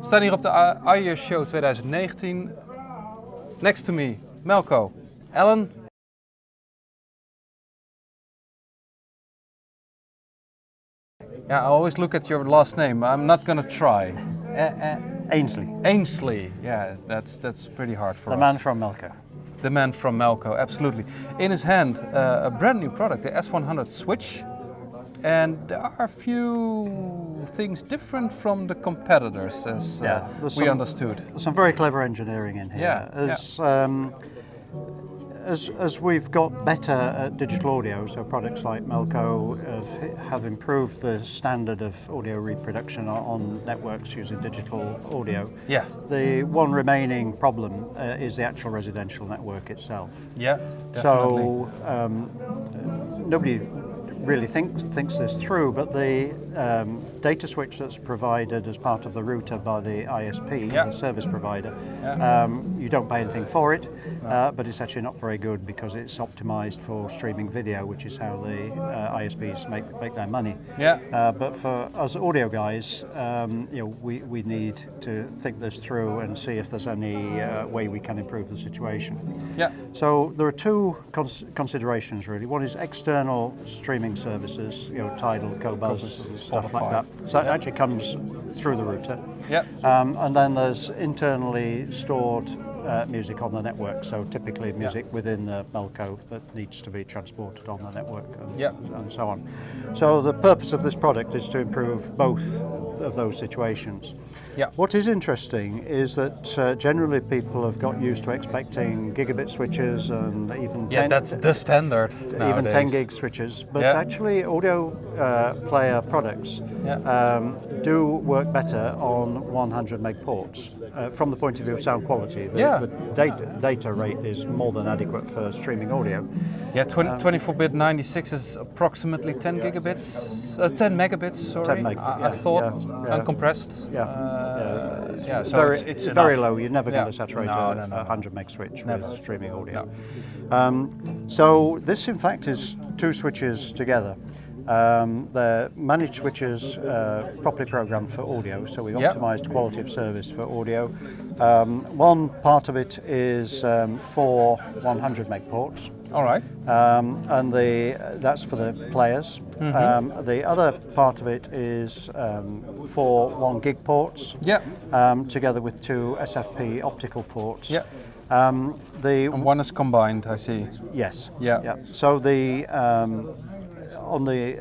We staan hier op de iEar Show 2019. Next to me, Melco. Alan. Yeah, I always look at your last name. I'm not gonna try. Ainsley. Ainsley. Yeah, that's pretty hard for us. The man from Melco. The man from Melco, absolutely. In his hand, a brand new product, the S100 Switch. And there are a few things different from the competitors, as we understood. There's some very clever engineering in here. As we've got better at digital audio, so products like Melco have improved the standard of audio reproduction on networks using digital audio. Yeah. The one remaining problem is the actual residential network itself. Yeah, definitely. So nobody really thinks this through, but the data switch that's provided as part of the router by the ISP, the service provider, you don't pay anything for it, but it's actually not very good because it's optimized for streaming video, which is how the ISPs make their money. Yeah. But for us audio guys, we need to think this through and see if there's any way we can improve the situation. Yeah. So there are two considerations really. One is external streaming services, Tidal, Qobuz, stuff like that. So that actually comes through the router. Yeah. And then there's internally stored music on the network. So typically music within the Melco that needs to be transported on the network and so on. So the purpose of this product is to improve both of those situations. Yeah. What is interesting is that generally people have got used to expecting gigabit switches and even 10, that's the standard nowadays. even 10 gig switches, but actually audio player products do work better on 100 meg ports. From the point of view of sound quality, the data rate is more than adequate for streaming audio. Yeah, 24-bit 96 is approximately 10 gigabits, 10 megabits. Sorry, 10 meg, I thought uncompressed. So it's very enough. low. You're never going to saturate a 100 meg switch with streaming audio. So this, in fact, is two switches together. They're managed switches properly programmed for audio, so we've optimized quality of service for audio. One part of it is for 100 meg ports. All right. And that's for the players. The other part of it is for 1 gig ports, together with 2 SFP optical ports. Yeah. And one is combined, I see. Yes. Yeah. So on the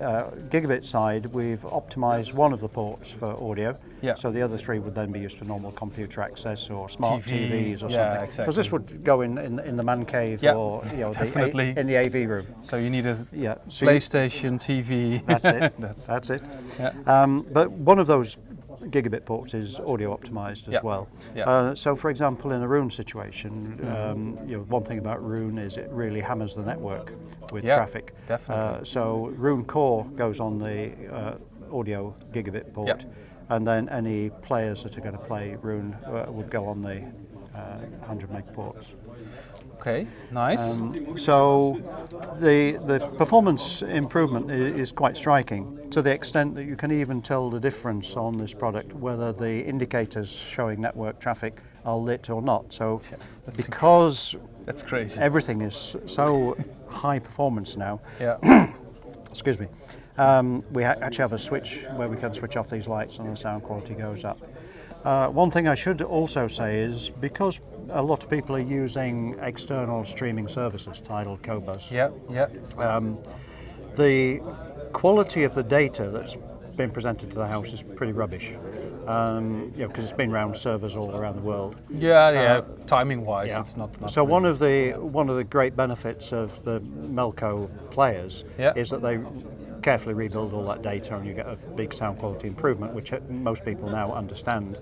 gigabit side, we've optimized one of the ports for audio. Yeah. So the other 3 would then be used for normal computer access or smart TVs or something. Exactly. Because this would go in the man cave or definitely. in the AV room. So you need a So PlayStation, TV. That's it. That's it. Yeah. But one of those gigabit ports is audio optimized as well. Yeah. So for example, in a Roon situation, one thing about Roon is it really hammers the network with traffic. Definitely. So Roon Core goes on the audio gigabit port, and then any players that are going to play Roon would go on the 100 meg ports. Okay, nice. So the performance improvement is quite striking, to the extent that you can even tell the difference on this product whether the indicators showing network traffic are lit or not. So because that's crazy. Everything is so high performance now. Yeah. Excuse me. We actually have a switch where we can switch off these lights and the sound quality goes up. One thing I should also say is because a lot of people are using external streaming services, Tidal, Qobuz. The quality of the data that's been presented to the house is pretty rubbish, because it's been around servers all around the world. Timing-wise, it's not. So one of the great benefits of the Melco players is that they carefully rebuild all that data and you get a big sound quality improvement, which most people now understand.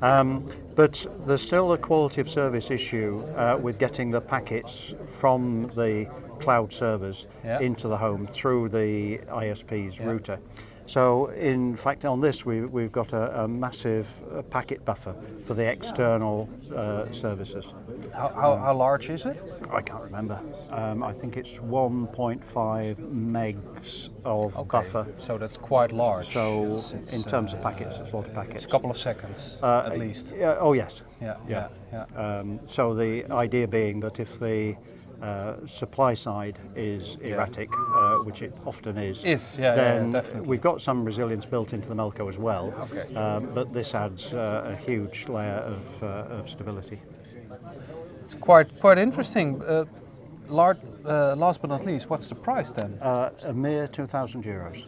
But there's still a quality of service issue with getting the packets from the cloud servers into the home through the ISP's router. So in fact on this we've got a massive packet buffer for the external services. How large is it? I can't remember. I think it's 1.5 megs of buffer. So that's quite large. So It's, in terms of packets, it's a lot of packets. it's a couple of seconds at least. Oh yes. Yeah. So the idea being that if the supply side is erratic, which it often is, then definitely. we've got some resilience built into the Melco as well. Okay. But this adds a huge layer of stability. It's quite interesting. Last but not least, what's the price then? A mere €2,000.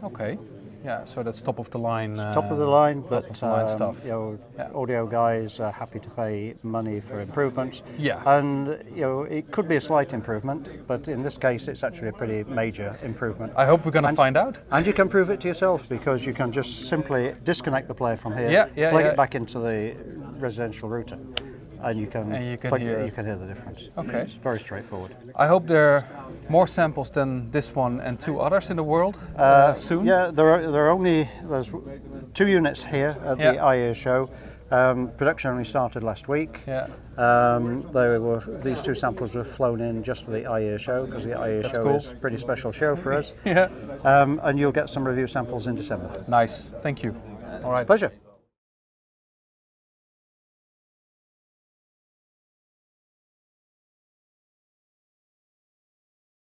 Okay. Yeah, so that's top of the line. Top of the line, but of the line stuff. audio guys are happy to pay money for improvements. Yeah. And it could be a slight improvement, but in this case, it's actually a pretty major improvement. I hope we're going to find out. And you can prove it to yourself because you can just simply disconnect the player from here, plug it back into the residential router, and you can hear the difference. Okay. It's very straightforward. I hope there are more samples than this one and 2 others in the world soon. Yeah, there's 2 units here at the IEA show. Production only started last week. Yeah. These 2 samples were flown in just for the IEA show because the IEA show is a pretty special show for us. Yeah. And you'll get some review samples in December. Nice. Thank you. All right. Pleasure.